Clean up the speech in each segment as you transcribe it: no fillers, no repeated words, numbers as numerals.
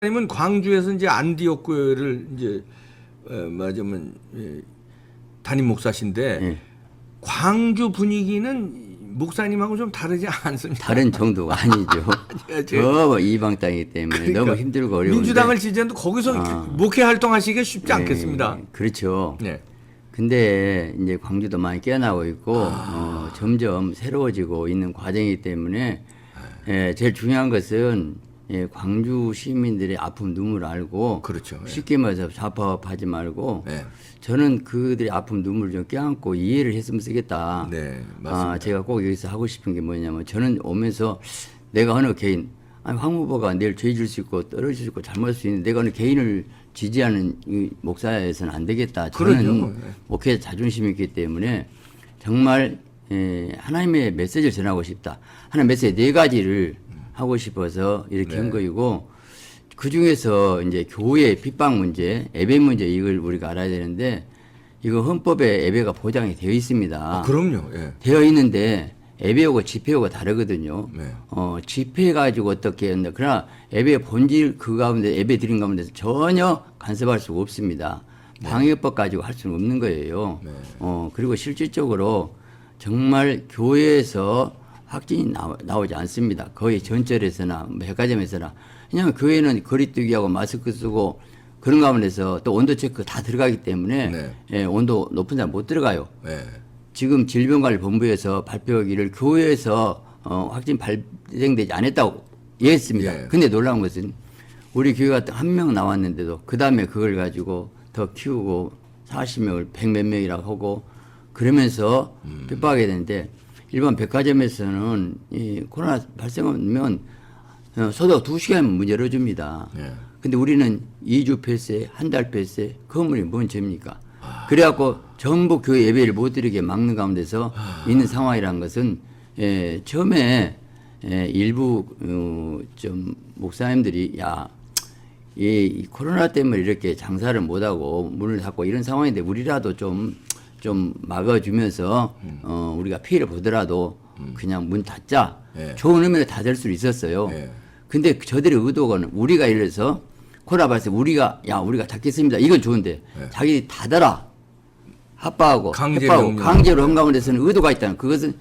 님은 광주에서 이제 안디옥교회를 이제 맞으면 담임 목사신데 예. 광주 분위기는 목사님하고 좀 다르지 않습니까? 다른 정도가 아니죠. 저 이방 땅이기 때문에 그러니까 너무 힘들고 어려운데. 민주당을 지지해도 거기서 목회 활동하시기가 쉽지 않겠습니다. 그렇죠. 네. 근데 이제 광주도 많이 깨어나고 있고 점점 새로워지고 있는 과정이기 때문에 제일 중요한 것은 광주 시민들의 아픔 눈물을 알고 그렇죠. 쉽게 말해서 좌파업하지 말고 네. 저는 그들의 아픔 눈물을 좀 껴안고 이해를 했으면 쓰겠다. 네, 맞습니다. 제가 꼭 여기서 하고 싶은 게 뭐냐면 저는 오면서 내가 어느 개인 황 후보가 내일 죄질 수 있고 떨어질 수 있고 잘못할 수 있는데 내가 어느 개인을 지지하는 이 목사에서는 안 되겠다. 저는 그러죠. 목회 자존심이 있기 때문에 정말 하나님의 메시지를 전하고 싶다. 하나님 메시지 4가지를 하고 싶어서 이렇게 한 거이고 그 중에서 이제 교회 핍박 문제, 예배 문제 이걸 우리가 알아야 되는데 이거 헌법에 예배가 보장이 되어 있습니다. 그럼요. 예. 되어 있는데 예배하고 집회하고 다르거든요. 네. 집회 가지고 어떻게 했나. 그러나 예배 본질 그 가운데 예배 드린 가운데서 전혀 간섭할 수가 없습니다. 방역법 가지고 할 수는 없는 거예요. 네. 그리고 실질적으로 정말 교회에서 확진이 나오지 않습니다. 거의 전철에서나 백화점에서나. 왜냐하면 교회는 거리두기하고 마스크 쓰고 그런 가운데서 또 온도 체크 다 들어가기 때문에 온도 높은 사람 못 들어가요. 네. 지금 질병관리본부에서 발표하기를 교회에서 확진 발생되지 않았다고 얘기했습니다. 예. 근데 놀라운 것은 우리 교회가 한 명 나왔는데도 그 다음에 그걸 가지고 더 키우고 40명을 100몇 명이라고 하고 그러면서 핍박하게 되는데 일반 백화점에서는 이 코로나 발생하면 소독 2시간 문 열어줍니다. 예. 근데 우리는 2주 폐쇄, 한 달 폐쇄, 그 건물이 뭔 죄입니까? 그래갖고 전부 교회 예배를 못 드리게 막는 가운데서 있는 상황이라는 것은 처음에 일부 좀 목사님들이 이 코로나 때문에 이렇게 장사를 못하고 문을 닫고 이런 상황인데 우리라도 좀 막아주면서 우리가 피해를 보더라도 그냥 문 닫자. 좋은 의미로 닫을 수 있었어요. 근데 저들의 의도는 우리가 예를 들어서 코로나 발생 우리가 닫겠습니다. 이건 좋은데 자기 닫아라. 합박하고 강제로 한 가운데서는 의도가 있다는 그것은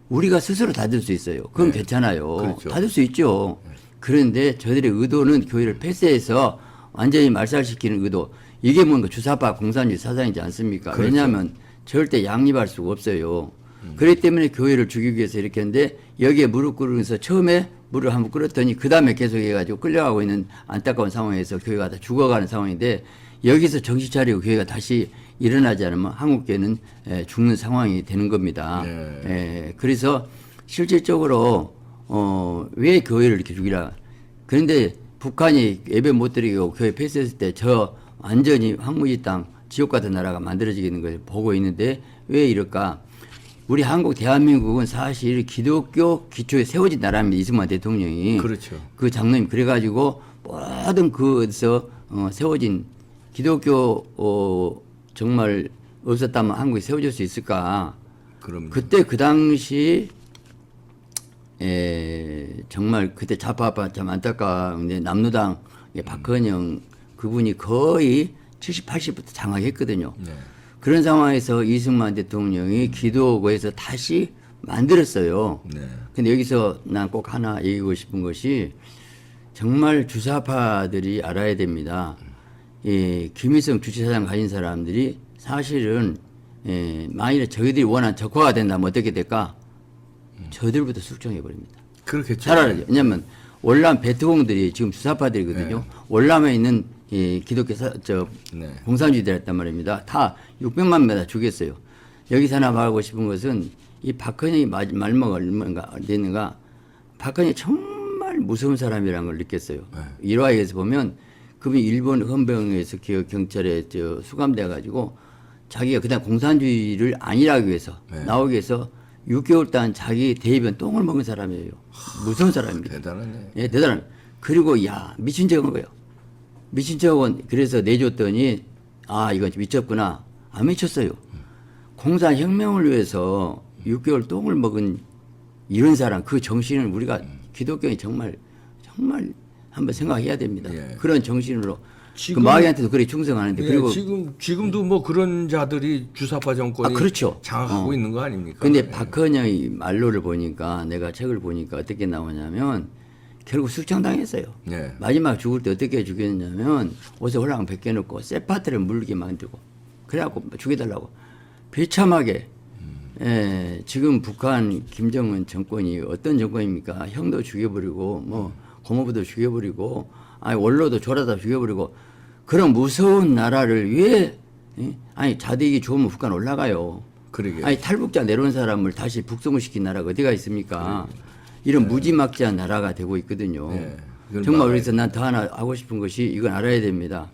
우리가 스스로 닫을 수 있어요. 그건 괜찮아요. 그렇죠. 닫을 수 있죠. 그런데 저들의 의도는 교회를 폐쇄해서 완전히 말살시키는 의도. 이게 뭔가 주사파 공산주의 사상이지 않습니까? 그렇죠. 왜냐하면 절대 양립할 수가 없어요. 그렇기 때문에 교회를 죽이기 위해서 이렇게 했는데 여기에 무릎 꿇으면서 처음에 무릎을 한번 꿇었더니 그 다음에 계속 해가지고 끌려가고 있는 안타까운 상황에서 교회가 다 죽어가는 상황인데 여기서 정신 차리고 교회가 다시 일어나지 않으면 한국교회는 죽는 상황이 되는 겁니다. 그래서 실질적으로 왜 교회를 이렇게 죽이라. 그런데 북한이 예배 못 드리고 교회 폐쇄했을 때 저 완전히 황무지 땅 지옥 같은 나라가 만들어지는 걸 보고 있는데 왜 이럴까? 우리 한국 대한민국은 사실 기독교 기초에 세워진 나라입니다. 이승만 대통령이. 그렇죠. 그 장로님 그래가지고 모든 그에서 세워진 기독교 정말 없었다면 한국이 세워질 수 있을까? 그럼요. 그때 그 당시 정말 그때 좌파파 참 안타까운데 남로당 박헌영 그분이 거의 70, 80부터 장악했거든요. 그런 상황에서 이승만 대통령이 기도구에서 다시 만들었어요. 근데 여기서 난 꼭 하나 얘기하고 싶은 것이 정말 주사파들이 알아야 됩니다. 김일성 주체사상 가진 사람들이 사실은 만일에 저희들이 원한 적화가 된다면 어떻게 될까? 저들부터 숙청해버립니다. 그렇겠죠. 잘 알아요. 왜냐하면 월남 베트공들이 지금 주사파들이거든요. 월남에 있는 기독교 공산주의들이었단 말입니다. 다 600만 명 다 죽였어요. 여기서 하나 말하고 싶은 것은 이 박헌영이 말모가 얼마가 되는가. 박헌영이 정말 무서운 사람이라는 걸 느꼈어요. 일화에서 보면 그분이 일본 헌병에서 경찰에 수감돼가지고 자기가 그다음 공산주의를 안일하기 위해서 나오기 위해서 6개월 동안 자기 대변 똥을 먹은 사람이에요. 무서운 사람입니다. 대단하네. 대단한. 그리고 미친 척한 거예요. 미친 척은 그래서 내줬더니 이건 미쳤구나. 안 미쳤어요. 공산혁명을 위해서 6개월 똥을 먹은 이런 사람 그 정신을 우리가 기독교인이 정말 한번 생각해야 됩니다. 예. 그런 정신으로 지금- 그 마귀한테도 그렇게 충성하는데 예, 그리고 지금도 뭐 그런 자들이 주사파 정권이 그렇죠. 장악하고 있는 거 아닙니까? 근데 예. 박헌영이 말로를 보니까 내가 책을 보니까 어떻게 나오냐면 결국 숙청당했어요. 예. 마지막 죽을 때 어떻게 죽였냐면 옷에 홀랑 벗겨놓고 쇠파트를 물게 만들고 그래갖고 죽여달라고 비참하게 지금 북한 김정은 정권이 어떤 정권입니까? 형도 죽여버리고 뭐 고모부도 죽여버리고 아니 원로도 졸아다 죽여버리고 그런 무서운 나라를 왜 아니 자득이 좋으면 북한 올라가요. 그러게. 아니 탈북자 내려온 사람을 다시 북송을 시킨 나라가 어디가 있습니까? 이런 무지막지한 나라가 되고 있거든요. 네. 이건 정말 막아야 그래서 난 더 하나 하고 싶은 것이 이건 알아야 됩니다.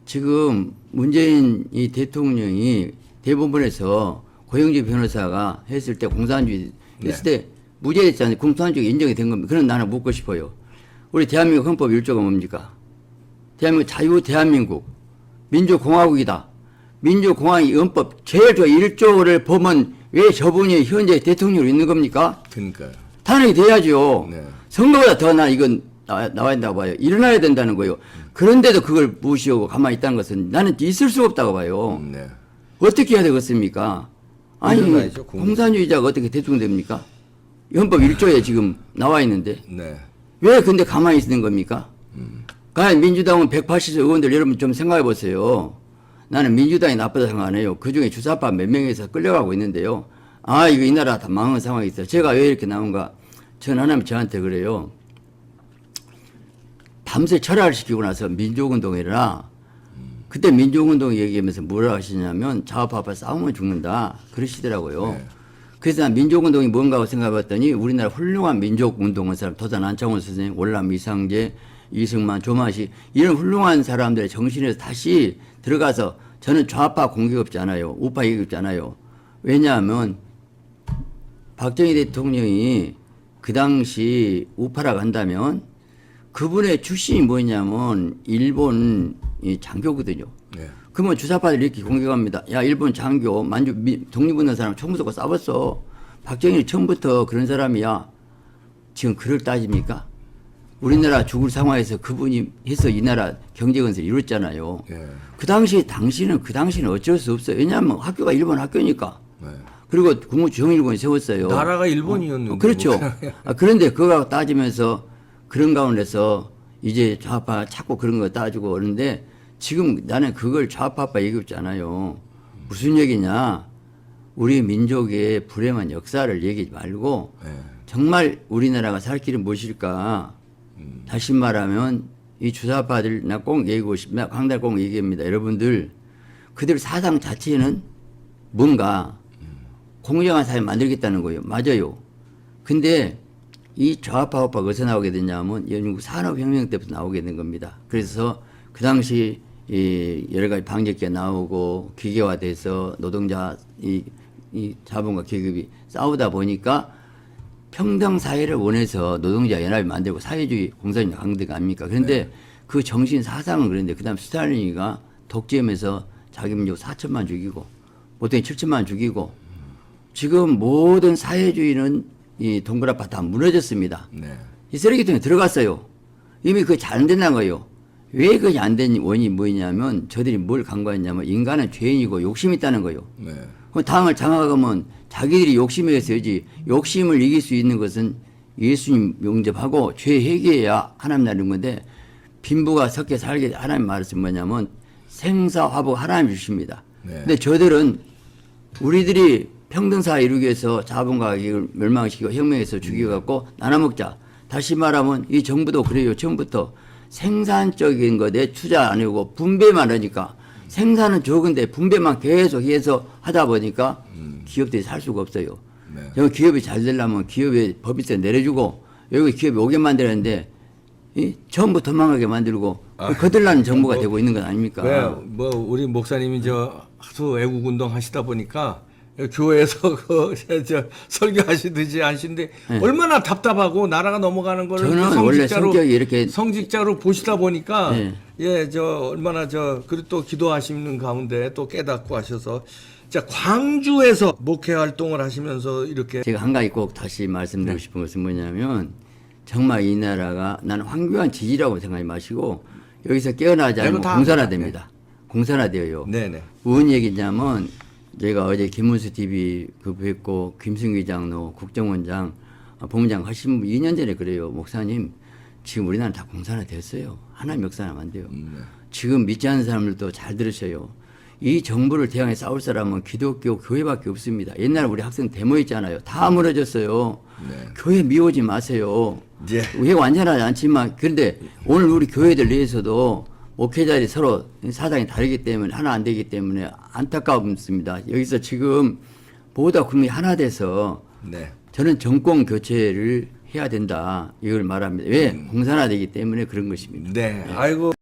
지금 문재인 이 대통령이 대법원에서 고영지 변호사가 했을 때 공산주의 했을 때 무죄했잖아요. 공산주의 인정이 된 겁니다. 그런 나는 묻고 싶어요. 우리 대한민국 헌법 1조가 뭡니까? 대한민국 자유 대한민국 민주공화국이다. 민주공화국이 헌법 제일 저 1조를 보면 왜 저분이 현재 대통령으로 있는 겁니까? 그러니까요. 탄핵이 돼야죠. 네. 선거보다 더 나 이건 나와야 된다고 봐요. 일어나야 된다는 거예요. 그런데도 그걸 무시하고 가만히 있다는 것은 나는 있을 수가 없다고 봐요. 네. 어떻게 해야 되겠습니까? 아니 일어나야죠, 공산주의자가 어떻게 대통령 됩니까? 헌법 1조에 지금 나와 있는데 네. 왜 근데 가만히 있는 겁니까? 과연 민주당은 180석 의원들 여러분 좀 생각해 보세요. 나는 민주당이 나쁘다 생각 안 해요. 그중에 주사파 몇 명에서 끌려가고 있는데요. 아 이거 이 나라 다 망한 상황이 있어요. 제가 왜 이렇게 나온가? 전 하나님 저한테 그래요. 밤새 철학을 시키고 나서 민족운동이라 그때 민족운동 얘기하면서 뭐라 하시냐면 좌우파파 싸우면 죽는다 그러시더라고요. 네. 그래서 난 민족운동이 뭔가 하고 생각해봤더니 우리나라 훌륭한 민족운동한 사람 도산 안창원 선생님, 월남 이상재, 이승만, 조마시 이런 훌륭한 사람들의 정신에서 다시 들어가서 저는 좌파 공격 없지 않아요. 우파 얘기 없지 않아요. 왜냐하면 박정희 대통령이 그 당시 우파라고 한다면 그분의 출신이 뭐냐면 일본 이 장교거든요. 네. 그러면 주사파들이 이렇게 공격합니다. 야 일본 장교 만주 독립운동 사람 총 쏘고 싸웠어. 박정희는 처음부터 그런 사람이야. 지금 그럴 따집니까? 우리나라 죽을 상황에서 그분이 해서 이 나라 경제건설 이뤘잖아요. 예. 그 당시는 어쩔 수 없어요. 왜냐하면 학교가 일본 학교니까. 네. 그리고 국무정일본이 세웠어요. 나라가 일본이었는데. 그렇죠. 뭐. 그런데 그거 따지면서 그런 가운데서 이제 좌파 자꾸 그런 거 따지고 그러는데 지금 나는 그걸 좌파파 얘기 없지 않아요. 무슨 얘기냐. 우리 민족의 불행한 역사를 얘기하지 말고 네. 정말 우리나라가 살 길은 무엇일까. 다시 말하면 이 주사파들 나 꼭 얘기하고 싶습니다. 강달 꼭 얘기합니다. 여러분들 그들 사상 자체는 뭔가 공정한 사회 만들겠다는 거예요. 맞아요. 근데 이 좌파 우파가 어디서 나오게 됐냐면 영국 산업혁명 때부터 나오게 된 겁니다. 그래서 그 당시 이 여러 가지 방적기가 나오고 기계화돼서 노동자 이 자본과 계급이 싸우다 보니까 평등 사회를 원해서 노동자 연합이 만들고 사회주의 공산주의 강대가 아닙니까? 그런데 그 정신 사상은 그런데 그다음 스탈린이가 독재하면서 자기 민족 4천만 죽이고 보통 7천만 죽이고 지금 모든 사회주의는 이 동그라파 다 무너졌습니다. 네. 이 쓰레기통에 들어갔어요. 이미 그게 잘 안 된다는 거예요. 왜 그게 안 된 원인이 뭐냐면 저들이 뭘 간과했냐면 인간은 죄인이고 욕심이 있다는 거예요. 네. 그 당을 장악하면 자기들이 욕심에 있어야지. 욕심을 이길 수 있는 것은 예수님 용접하고 죄 회개해야 하나님 나는 건데 빈부가 섞여 살게 하나님 말씀은 뭐냐면 생사화복 하나님 주십니다. 네. 근데 저들은 우리들이 평등사회 이루기 위해서 자본과 이익을 멸망시키고 혁명해서 죽여갖고 나눠먹자. 다시 말하면 이 정부도 그래요. 처음부터 생산적인 것에 투자 안 하고 분배만 하니까 생산은 적은데 분배만 계속해서 하다 보니까 기업들이 살 수가 없어요. 네. 여기 기업이 잘 되려면 기업에 법인세 내려주고 여기 기업이 오게 만들었는데 처음부터 도망가게 만들고 거들나는 정부가 되고 있는 건 아닙니까? 왜 뭐 우리 목사님이 저 하도 애국 운동 하시다 보니까 교회에서 저 설교하시듯이 하시는데 얼마나 답답하고 나라가 넘어가는 거를 저는 원래 성격이 이렇게 성직자로 보시다 보니까 네. 예, 저 얼마나 그리고 또 기도하시는 가운데 또 깨닫고 하셔서 자 광주에서 목회 활동을 하시면서 이렇게 제가 한 가지 꼭 다시 말씀드리고 싶은 것은 뭐냐면 정말 이 나라가 나는 황교안 지지라고 생각하지 마시고 여기서 깨어나지 않으면 다 공산화됩니다. 공산화되어요. 네네. 무슨 얘기냐면 제가 어제 김문수 TV 그 뵙고 김승기 장로 국정원장 본부장 하신 분 2년 전에 그래요. 목사님 지금 우리나라 다 공산화됐어요. 하나님 역사는 안 돼요. 지금 믿지 않는 사람들도 잘 들으셔요. 이 정부를 대항해 싸울 사람은 기독교 교회밖에 없습니다. 옛날에 우리 학생 데모했잖아요. 다 무너졌어요. 교회 미워지 마세요. 예. 왜 완전하지 않지만 그런데 오늘 우리 교회들 내에서도 목회자들이 서로 사상이 다르기 때문에 하나 안 되기 때문에 안타깝습니다. 여기서 지금 모두가 국민이 하나 돼서 네. 저는 정권 교체를 해야 된다 이걸 말합니다. 왜 공산화되기 때문에 그런 것입니다. 네. 아이고.